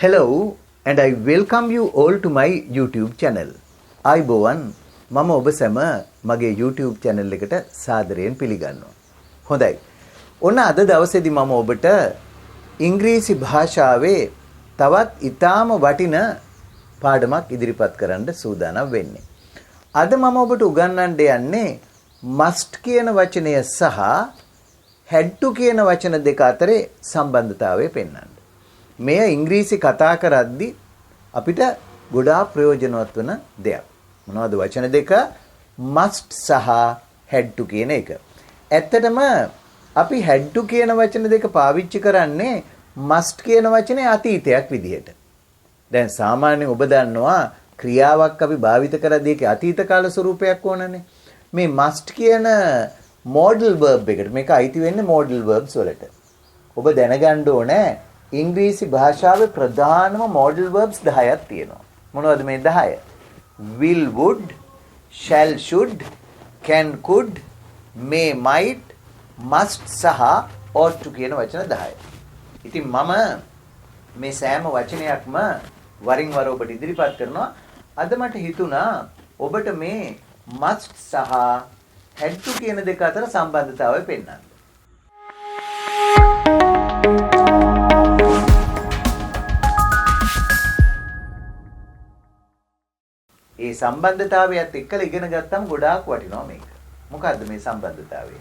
Hello and I welcome you all to my YouTube channel. අයිබෝවන් මම ඔබ සැම මගේ YouTube channel එකට සාදරයෙන් පිළිගන්නවා. හොඳයි. ඔන්න අද දවසේදී මම ඔබට ඉංග්‍රීසි භාෂාවේ තවත් ඊටාම වටින පාඩමක් ඉදිරිපත් කරන්න සූදානම් වෙන්නේ. අද මම ඔබට උගන්වන්න යන්නේ must කියන වචනය සහ had to කියන වචන දෙක අතරේ සම්බන්ධතාවය පෙන්වන්න. මේ ඉංග්‍රීසි කතා කරද්දී අපිට ගොඩාක් ප්‍රයෝජනවත් වෙන දෙයක්. මොනවද වචන දෙක? must සහ had to කියන එක. ඇත්තටම අපි had to කියන වචන දෙක පාවිච්චි කරන්නේ must කියන වචනේ අතීතයක් විදිහට. දැන් සාමාන්‍යයෙන් ඔබ දන්නවා ක්‍රියාවක් අපි භාවිත කරද්දී ඒකේ අතීත කාල ස්වරූපයක් ඕනනේ. මේ must කියන modal verb එකට මේක අයිති වෙන්නේ modal verbs වලට. ඔබ දැනගන්න ඕනේ ඉංග්‍රීසි භාෂාවේ ප්‍රධානම modal verbs 10ක් තියෙනවා. මොනවද මේ 10? will, would, shall, should, can, could, may, might, must සහ ought to කියන වචන 10. ඉතින් මම මේ සෑම වචනයක්ම වරින් වර ඔබට ඉදිරිපත් කරනවා. අද මට හිතුණා ඔබට මේ must සහ had to කියන දෙක අතර සම්බන්ධතාවය පෙන්වන්න. ඒ සම්බන්ධතාවයත් එක්කලා ඉගෙන ගත්තම ගොඩාක් වටිනවා මේක. මොකද්ද මේ සම්බන්ධතාවය?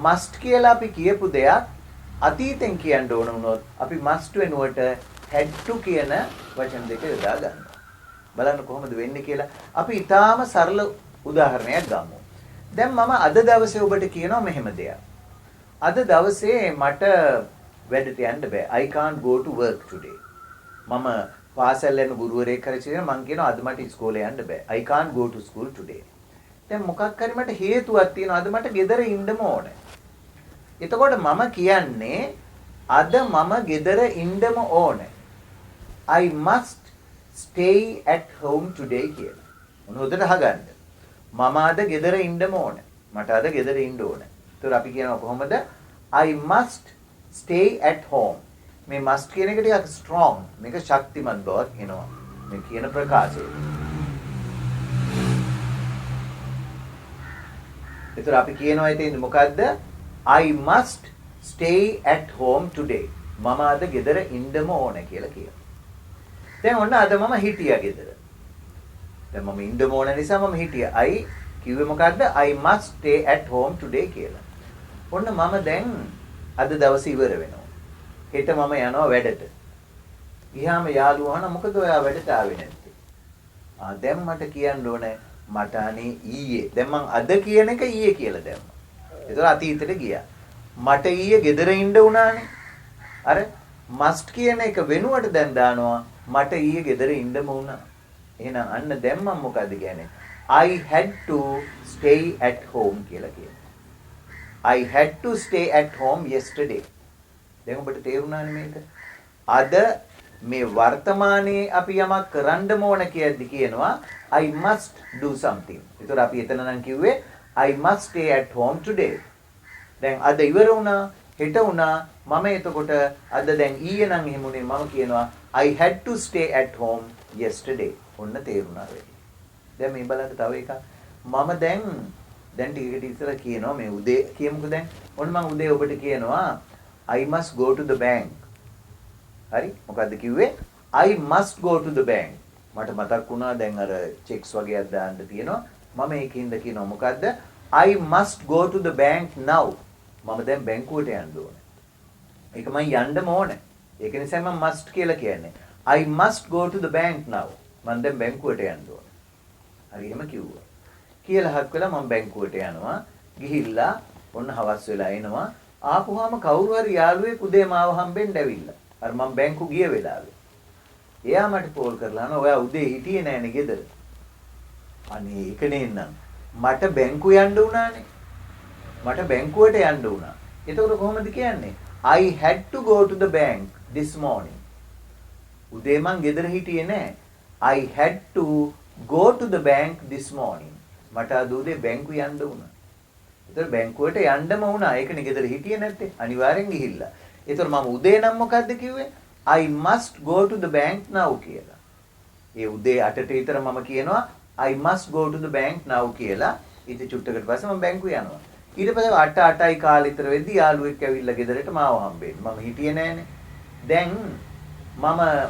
must කියලා අපි කියපු දෙයක් අතීතෙන් කියන්න ඕන වුණොත් අපි must වෙනුවට had to කියන වචන දෙක යොදා ගන්නවා. බලන්න කොහොමද වෙන්නේ කියලා. අපි ඊටාම සරල උදාහරණයක් ගමු. දැන් මම අද දවසේ ඔබට කියනවා මෙහෙම දෙයක්. අද දවසේ මට වැඩට යන්න බෑ. I can't go to work today. මම පාසල් යන ගුරුවරයෙක් කරේ මම කියනවා අද මට ඉස්කෝලේ යන්න බෑ. I can't go to school today. දැන් මොකක් හරි මට හේතුවක් තියෙනවා අද මට ගෙදර ඉන්නම ඕනේ. එතකොට මම කියන්නේ අද මම ගෙදර ඉන්නම ඕනේ. I must stay at home today කියලා. මොනවද අහගන්න? මම අද ගෙදර ඉන්නම ඕනේ. මට අද ගෙදර ඉන්න ඕනේ. ඒතර අපි කියනවා කොහොමද? I must stay at home. මේ must කියන එක ටිකක් strong. මේක ශක්තිමත් බවක් එනවා. මේ කියන ප්‍රකාශය. ඒතර අපි කියනවා ඉතින් මොකද්ද? I must stay at home today. මම අද ගෙදර ඉන්නම ඕනේ කියලා කියනවා. දැන් ඔන්න අද මම හිටියා ගෙදර. දැන් මම ඉන්නම ඕන නිසා මම හිටියා. I කිව්වේ මොකද්ද? I must stay at home today කියලා. ඔන්න මම දැන් අද දවසේ ඉවර වෙනවා. හෙට මම යනවා වැඩට. ගියාම යාළුවා අහන මොකද ඔයා වැඩට ආවේ නැත්තේ? දැන් මට කියන්න ඕනේ මට අනේ ඊයේ. දැන් මං අද කියන එක ඊයේ කියලා දැම්මා. ඒතර අතීතෙට ගියා. මට ඊයේ ගෙදර ඉන්න උනානේ. අර must කියන එක වෙනුවට දැන් දානවා මට ඊයේ ගෙදර ඉන්නම වුණා. එහෙනම් අන්න දැන් මම මොකද කියන්නේ? I had to stay at home කියලා කියනවා. I had to stay at home yesterday. දැන් ඔබට තේරුණානේ මේක. අද මේ වර්තමානයේ අපි යමක් කරන්න ඕන කියද්දි කියනවා I must do something. ඒතර අපි එතන නම් කිව්වේ I must stay at home today. දැන් අද ඉවර වුණා, හෙට වුණා. මම එතකොට අද දැන් ඊයේ නම් එහෙමුනේ මම කියනවා I had to stay at home yesterday. ඔන්න තේරුණා වෙයි. දැන් මේ බලන්න තව එකක්. මම දැන් ටිකකට ඉස්සර කියනවා මේ උදේ කියමුකෝ දැන්. ඔන්න මම උදේ ඔබට කියනවා I must go to the bank. හරි? මොකද්ද කිව්වේ? I must go to the bank. මට මතක් වුණා දැන් අර චෙක්ස් වගේක් දාන්න තියෙනවා. මම ඒකින්ද කියනවා මොකද්ද? I must go to the bank now. මම දැන් බැංකුවට යන්න ඕනේ. ඒක මම යන්නම ඕනේ. ඒක නිසා මම must කියලා කියන්නේ. I must go to the bank now. මම දැන් බැංකුවට යන්න ඕනේ. හරි එහෙම කිව්වා. කියලා හක් වෙලා මම බැංකුවට යනවා. ගිහිල්ලා ඔන්න හවස් වෙලා එනවා. ආපුවාම කවුරු හරි යාළුවෙක් උදේ මාව හම්බෙන්න ඇවිල්ලා. අර මම බැංකු ගිය වෙලාවේ. එයා මට කෝල් කරලා අහනවා ඔයා උදේ හිටියේ නෑනේ ගෙදර. අනේ ඒක නෙන්නම්. මට බැංකු යන්න උනානේ. මට බැංකුවට යන්න උනා. එතකොට කොහොමද කියන්නේ? I had to go to the bank this morning. උදේ මං ගෙදර හිටියේ නෑ. I had to go to the bank this morning. මට අද උදේ බැංකු යන්න උනා. ඒතර බැංකුවට යන්නම වුණා. ඒකනේ ගෙදර හිටියේ නැත්තේ. අනිවාර්යෙන් ගිහිල්ලා. ඒතර මම උදේ නම් මොකද්ද කිව්වේ? I must go to the bank now කියලා. ඒ උදේ 8ට විතර මම කියනවා I must go to the bank now කියලා. ඉතින් චුට්ටකට පස්සේ මම බැංකුව යනවා. ඊට පස්සේ 8:08යි කාලේ විතර වෙද්දි යාළුවෙක් ඇවිල්ලා ගෙදරට මාව හම්බෙන්න. මම හිටියේ නෑනේ. දැන්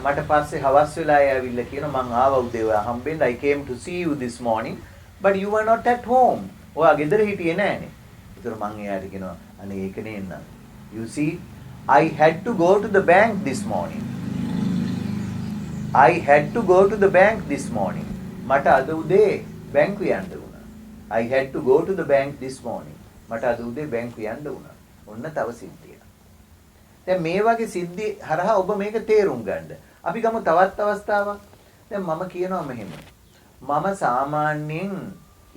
මට පස්සේ හවස් වෙලා ඇවිල්ලා කියනවා මං ආවා උදේ ඔයා හම්බෙන්න. I came to see you this morning but you were not at home. ඔයා ගෙදර හිටියේ නෑනේ. ඒතර මං එයාට කියනවා අනේ ඒක නේන්න. You see I had to go to the bank this morning. I had to go to the bank this morning. මට අද උදේ බැංකුව යන්න වුණා. I had to go to the bank this morning. මට අද උදේ බැංකුව යන්න වුණා. ඔන්න තව සිද්ධියක්. දැන් මේ වගේ සිද්ධි හරහා ඔබ මේක තේරුම් ගන්න. අපි ගමු තවත් අවස්ථාවක්. දැන් මම කියනවා මෙහෙම. මම සාමාන්‍යයෙන්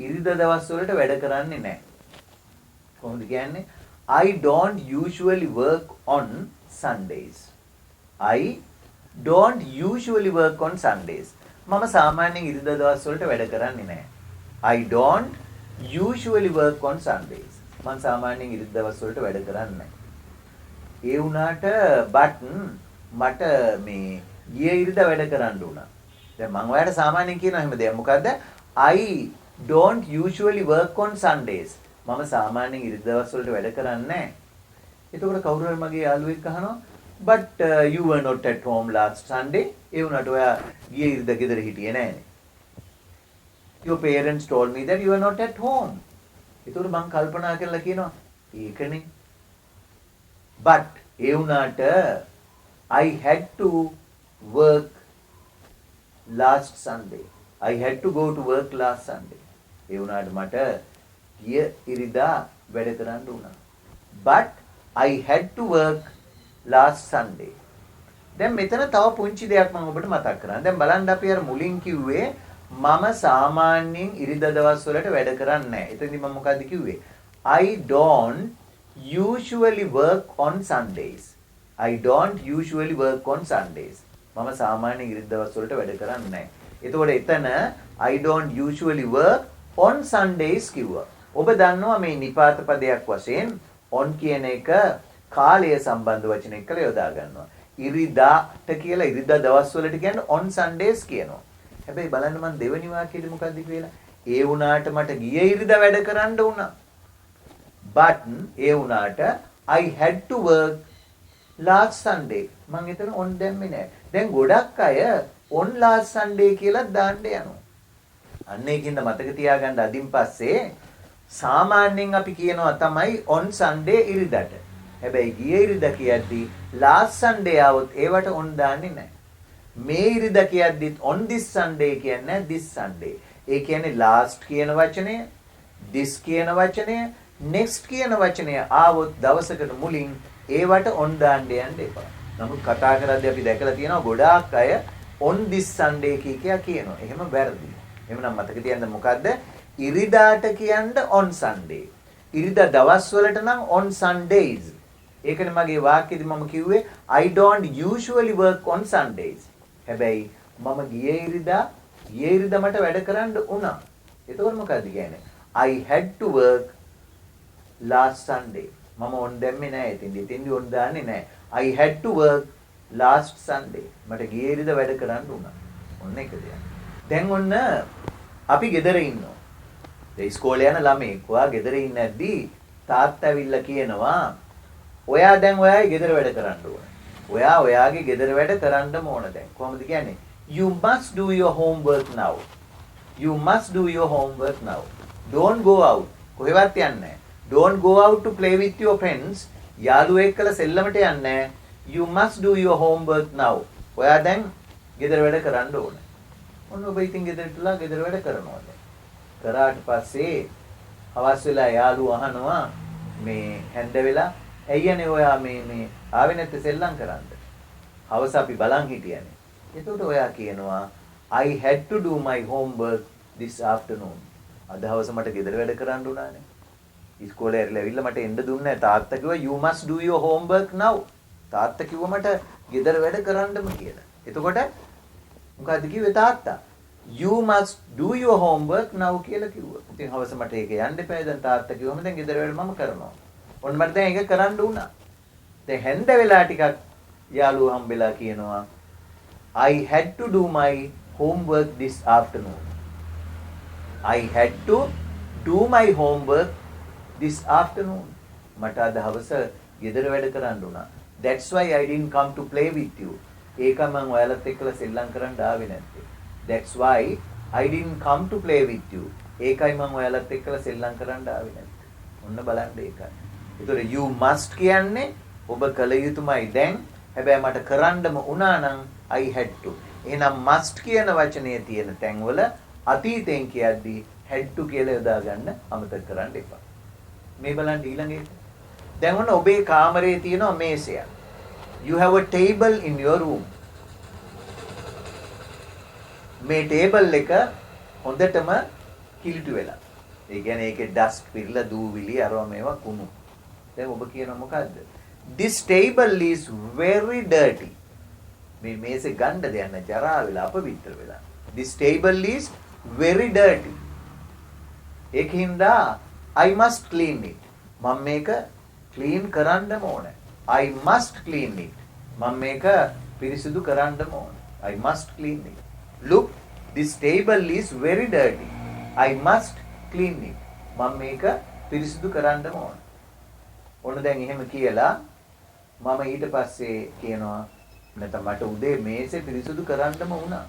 ඉරිදා දවස් වලට වැඩ කරන්නේ නැහැ. කොහොමද කියන්නේ? I don't usually work on Sundays. I don't usually work on Sundays. මම සාමාන්‍යයෙන් ඉරිදා දවස් වලට වැඩ කරන්නේ නැහැ. I don't usually work on Sundays. මම සාමාන්‍යයෙන් ඉරිදා දවස් වලට වැඩ කරන්නේ නැහැ. ඒ වුණාට but මට මේ ගිය ඉරිදා වැඩ කරන්න උනා. දැන් මම ඔයාලට සාමාන්‍යයෙන් කියනවා එහෙම දෙයක්. මොකද්ද? I don't usually work on Sundays. මම සාමාන්‍යයෙන් ඉරිදා දවස් වලට වැඩ කරන්නේ නැහැ. එතකොට කවුරු හරි මගේ යාළුවෙක් අහනවා but you were not at home last Sunday. ඒ වුණාට ඔයා ගිය ඉරිදා ගෙදර හිටියේ නැහනේ. Your parents told me that you were not at home. එතකොට මම කල්පනා කරලා කියනවා ඒකනේ. But ඒ වුණාට I had to work last Sunday. I had to go to work last Sunday. ඒ වුණාට මට ගිය ඉරිදා වැඩ කරන්න උනා. But I had to work last Sunday. දැන් මෙතන තව පුංචි දෙයක් මම ඔබට මතක් කරන්න. දැන් බලන්න අපි අර මුලින් කිව්වේ මම සාමාන්‍යයෙන් ඉරිදා දවස් වලට වැඩ කරන්නේ නැහැ. එතනදී මම මොකද්ද කිව්වේ? I don't usually work on Sundays. I don't usually work on Sundays. මම සාමාන්‍යයෙන් ඉරිදා දවස් වලට වැඩ කරන්නේ නැහැ. එතකොට එතන I don't usually work on Sundays කිව්වා. ඔබ දන්නවා මේ නිපාත පදයක් වශයෙන් on කියන එක කාලය සම්බන්ධ වචනයක් කියලා යොදා ගන්නවා. ඉරිදාට කියලා ඉරිදා දවස් වලට කියන්නේ on Sundays කියනවා. හැබැයි බලන්න මම දෙවෙනි වාක්‍යයේදී මොකද්ද කියලා? ඒ වුණාට මට ගිය ඉරිදා වැඩ කරන්න උනා. But ඒ වුණාට I had to work last Sunday. මම එතන on දැම්මේ නැහැ. දැන් ගොඩක් අය on last Sunday කියලා දාන්න යනවා. අන්න ඒකින්ද මතක තියාගන්න අදින් පස්සේ සාමාන්‍යයෙන් අපි කියනවා තමයි on Sunday ඉරිදාට. හැබැයි ගිය ඉරිදා කියද්දී last Sunday આવොත් ඒවට on දාන්නේ නැහැ. මේ ඉරිදා කියද්දිත් on this Sunday කියන්නේ this Sunday. ඒ කියන්නේ last කියන වචනය, this කියන වචනය, next කියන වචනය ආවොත් දවසකට මුලින් ඒවට on දාන්න යන්න එපා. නමුත් කතා කරද්දී අපි දැකලා තියෙනවා ගොඩාක් අය on this Sunday කියනවා. එහෙම වැරදි. එහෙනම් මතක තියාගන්න මොකද්ද? ඉරිදාට කියන්න on Sunday. ඉරිදා දවස් වලට නම් on Sundays. ඒකනේ මගේ වාක්‍යෙදි මම කිව්වේ I don't usually work on Sundays. හැබැයි මම ගිය ඉරිදා මට වැඩ කරන්න උනා. එතකොට මොකද්ද කියන්නේ? I had to work last Sunday. මම on දැම්මේ නැහැ ඉතින්දී on දාන්නේ නැහැ. I had to work last Sunday. මට ගිය ඉරිදා වැඩ කරන්න උනා. ඔන්න එක දෙයක්. දැන් ඔන්න අපි ගෙදර ඉන්නවා. ඒ ඉස්කෝලේ යන ළමෙක් ඔයා ගෙදර ඉන්නේ නැද්දි තාත්තා ඇවිල්ලා කියනවා ඔයා දැන් ඔයාගේ ගෙදර වැඩ කරන්න ඕන. ඔයා ඔයාගේ ගෙදර වැඩ කරන්න ඕන දැන්. කොහොමද කියන්නේ? You must do your homework now. You must do your homework now. Don't go out. කොහෙවත් යන්නේ නැහැ. Don't go out to play with your friends. යාළුවෝ එක්කලා සෙල්ලමට යන්නේ නැහැ. You must do your homework now. ඔයා දැන් ගෙදර වැඩ කරන්න ඕන. ඔන්න ඔබ ඉතින් ගෙදරටලා ගෙදර වැඩ කරනවා. කරාට පස්සේ හවස් වෙලා යාළුවෝ අහනවා මේ හැන්ද වෙලා ඇයියනේ ඔයා මේ ආවේ නැත්තේ සෙල්ලම් කරන්න. හවස අපි බලන් හිටියනේ. එතකොට ඔයා කියනවා I had to do my homework this afternoon. අද හවස මට ගෙදර වැඩ කරන්න උනානේ. ඉස්කෝලේ ඇවිල්ලා මට එන්න දුන්නේ නැහැ. තාත්තා කිව්වා you must do your homework now. තාත්තා කිව්වා මට ගෙදර වැඩ කරන්නම කියලා. එතකොට මොකද්ද කිව්වේ තාත්තා? You must do your homework now කියලා කිව්වා. ඉතින් හවස මට ඒක යන්න එපා. දැන් තාත්තා කිව්වම දැන් ගෙදර වැඩ මම කරනවා. ඔන්න මට දැන් ඒක කරන්න උනා. දැන් හැන්ද වෙලා ටිකක් යාළුවෝ හම්බෙලා කියනවා I had to do my homework this afternoon. I had to do my homework this afternoon. මට අද හවස ගෙදර වැඩ කරන්න උනා. That's why I didn't come to play with you. ඒක මම ඔයාලත් එක්කලා සෙල්ලම් කරන්න ආවේ නැත්තේ. That's why I didn't come to play with you. ඒකයි මම ඔයාලත් එක්කලා සෙල්ලම් කරන්න ආවේ නැත්තේ. ඔන්න බලන්න ඒකයි. ඒතකොට you must කියන්නේ ඔබ කළ යුතුමයි දැන්. හැබැයි මට කරන්නම උනා නම් I had to. එහෙනම් must කියන වචනේ තියෙන තැන්වල අතීතයෙන් කියද්දී had to කියලා යොදා ගන්න අමතක කරන්න එපා. මේ බලන්න ඊළඟ එක. දැන් ඔන්න ඔබේ කාමරේ තියෙනවා මේසයක්. You have a table in your room. මේ ටේබල් එක හොඳටම කිලිටු වෙලා. ඒ කියන්නේ ඒකේ ඩස්ට් පිරලා දූවිලි අරවා මේවා කුණු. දැන් ඔබ කියනවා මොකද්ද? This table is very dirty. මේ මේසේ ගන්න දෙයක් නැහැ ජරා වෙලා අපවිත්‍ර වෙලා. This table is very dirty. ඒකින්ද I must clean it. මම මේක clean කරන්නම ඕනේ. I must clean it. මම මේක පිරිසිදු කරන්නම ඕනේ. I must clean it. Look, this table is very dirty. I must clean it. මම මේක පිරිසිදු කරන්නම ඕනේ. ඔන්න දැන් එහෙම කියලා මම ඊට පස්සේ කියනවා නැත්නම් මට උදේ මේසේ පිරිසිදු කරන්නම වුණා.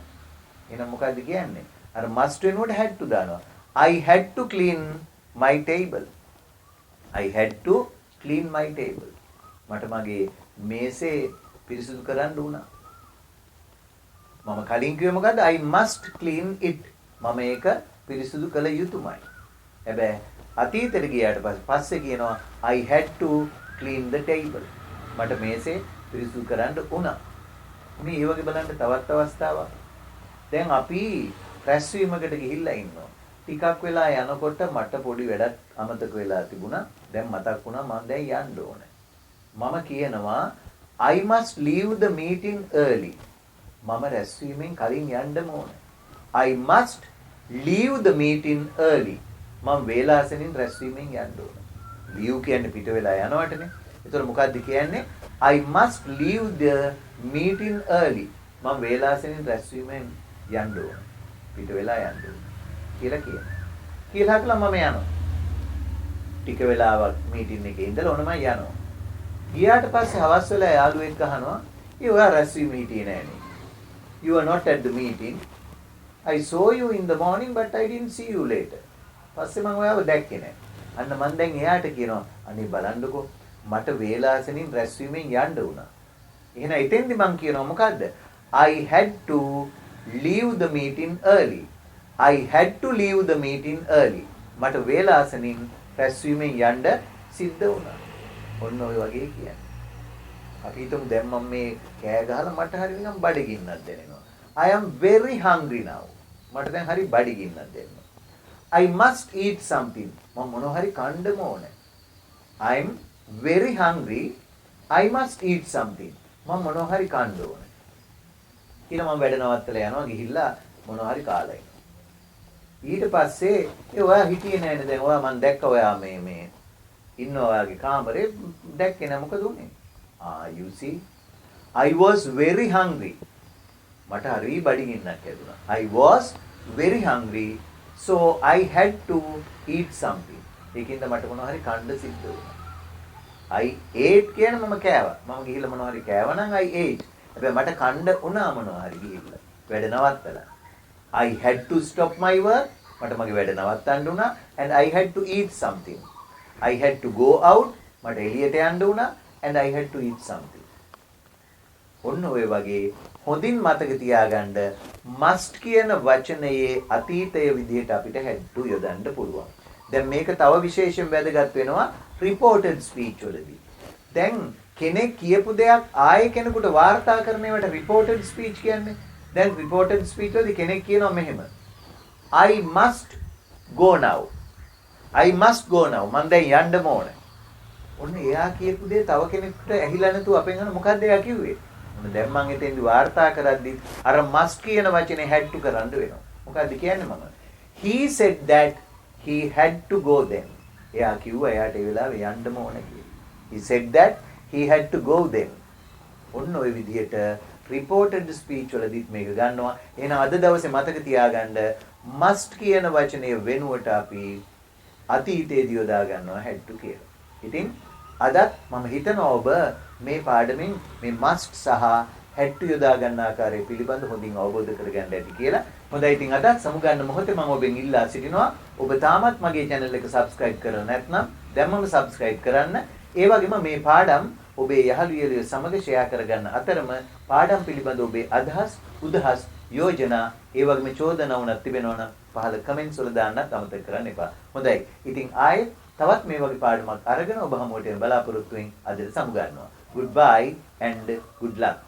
එහෙනම් මොකද්ද කියන්නේ? අර must වෙනුවට had to දානවා. I had to clean my table. I had to clean my table. මට මගේ මේසේ පිරිසිදු කරන්න වුණා. මම කලින් කිව්වේ මොකද්ද? I must clean it. මම ඒක පිරිසිදු කළ යුතුමයි. හැබැයි අතීතෙට ගියාට පස්සේ කියනවා I had to clean the table. මට මේසේ පිරිසිදු කරන්න වුණා. මේ ඒ වගේ බලන්න තවත් අවස්ථාවක්. දැන් අපි රැස්වීමකට ගිහිල්ලා ඉන්නවා. ටිකක් වෙලා යනකොට මට පොඩි වැඩක් අමතක වෙලා තිබුණා. දැන් මතක් වුණා මම දැන් යන්න ඕනේ. මම කියනවා I must leave the meeting early. මම රැස්වීමෙන් කලින් යන්නම ඕනේ. I must leave the meeting early. මම වේලාසනින් රැස්වීමෙන් යන්න ඕනේ. leave කියන්නේ පිට වෙලා යනවටනේ. ඒතර මොකද්ද කියන්නේ? I must leave the meeting early. මම වේලාසනින් රැස්වීමෙන් යන්න ඕනේ. පිට වෙලා යන්න ඕනේ. කියලා කියනවා. කියලා හිටලා මම යනවා. ටික වෙලාවක් මීටින් එකේ ඉඳලා ඕනම යනවා. ගියාට පස්සේ හවස් වෙලා යාළුවෙක් අහනවා, "ඒ ඔයා රැස්වීම හිටියේ නෑනේ. You are not at the meeting. I saw you in the morning but I didn't see you later." පස්සේ මම ඔයාව දැක්කේ නෑ. අන්න මම දැන් එයාට කියනවා, "අනේ බලන්නකෝ මට වේලාසනින් රැස්වීමෙන් යන්න වුණා." එහෙනම් එතෙන්දි මම කියනවා මොකද්ද? I had to leave the meeting early. I had to leave the meeting early. මට වේලාසනින් රැස්වීමෙන් යන්න සිද්ධ වුණා. ඔන්න ඔය වගේ කියන්නේ. අපි හිතමු දැන් මම මේ කෑ ගහලා මට හරි නිකන් බඩගින්නක් දැනෙනවා. I am very hungry now. මට දැන් හරි බඩගින්නක් දැනෙනවා. I must eat something. මම මොනවා හරි කන්නම ඕනේ. I am very hungry. I must eat something. මම මොනවා හරි කන්න ඕනේ. කියලා මම වැඩ නවත්තලා යනවා ගිහිල්ලා මොනවා හරි කාලා එනවා. ඊට පස්සේ ඒ ඔයා හිටියේ නෑනේ දැන් ඔයා මම දැක්ක ඔයා මේ ඉන්නවා ඔයාගේ කාමරේ දැක්කේ නෑ මොකද උනේ? You see, I was very hungry. මට හරි බඩගින්නක් ඇතුණා. I was very hungry, so I had to eat something. ඒකින්ද මට මොනවා හරි කන්න සිද්ධ වුණා. I ate කියන මම කෑවා. මම ගිහිල්ලා මොනවා හරි කෑවා නම් I ate. හැබැයි මට කන්න උනා මොනවා හරි ගිහිල්ලා. වැඩ නවත්තලා. I had to stop my work. මට මගේ වැඩ නවත්තන්න උනා and I had to eat something. I had to go out. මට එළියට යන්න උනා and I had to eat something. ඔන්න ඔය වගේ හොඳින් මතක තියාගන්න must කියන වචනයේ අතීතය විදිහට අපිට had to යොදන්න පුළුවන්. දැන් මේක තව විශේෂයෙන් වැදගත් වෙනවා reported speech වලදී. දැන් කෙනෙක් කියපු දෙයක් ආයෙ කෙනෙකුට වාර්තා කරන ඒවට reported speech කියන්නේ. දැන් reported speech වලදී කෙනෙක් කියනවා මෙහෙම. I must go now. I must go now. මම දැන් යන්නම ඕනේ. ඔන්න එයා කියපු දේ තව කෙනෙකුට ඇහිලා නැතුව අපෙන් අහන මොකද්ද එයා කිව්වේ? ඔන්න දැන් මම එතෙන්දි වාර්තා කරද්දි අර must කියන වචනේ had to කරන්න වෙනවා. මොකද්ද කියන්නේ මම? He said that he had to go then. එයා කිව්වා එයාට ඒ වෙලාවේ යන්නම ඕනේ කියලා. He said that he had to go then. ඔන්න ඔය විදිහට reported speech වලදීත් මේක ගන්නවා. එහෙනම් අද දවසේ මතක තියාගන්න must කියන වචනය වෙනුවට අපි අතීතයේදී යොදා ගන්නවා had to කියලා. ඉතින් අදත් මම හිතනවා ඔබ මේ පාඩමෙන් මේ must සහ had to යොදා ගන්න ආකාරය පිළිබඳ හොඳින් අවබෝධ කරගන්න ඇති කියලා. හොඳයි ඉතින් අදත් සමුගන්න මොහොතේ මම ඔබෙන් ඉල්ලා සිටිනවා ඔබ තාමත් මගේ channel එක subscribe කරලා නැත්නම් දැන්මම subscribe කරන්න. ඒ වගේම මේ පාඩම් ඔබේ යහළු යෙළුවෝ සමග share කරගන්න අතරම පාඩම් පිළිබඳ ඔබේ අදහස්, උදහස්, යෝජනා, ඒ වගේම චෝදනා වුණත් තිබෙනවා නම් පහළ comments වල දාන්නත් අමතක කරන්න එපා. හොඳයි. ඉතින් ආයෙත් තවත් මේ වගේ පාඩමක් අරගෙන ඔබ හමුවට එන්න බලාපොරොත්තු වෙමින් අදට සමුගන්නවා. Goodbye and good luck.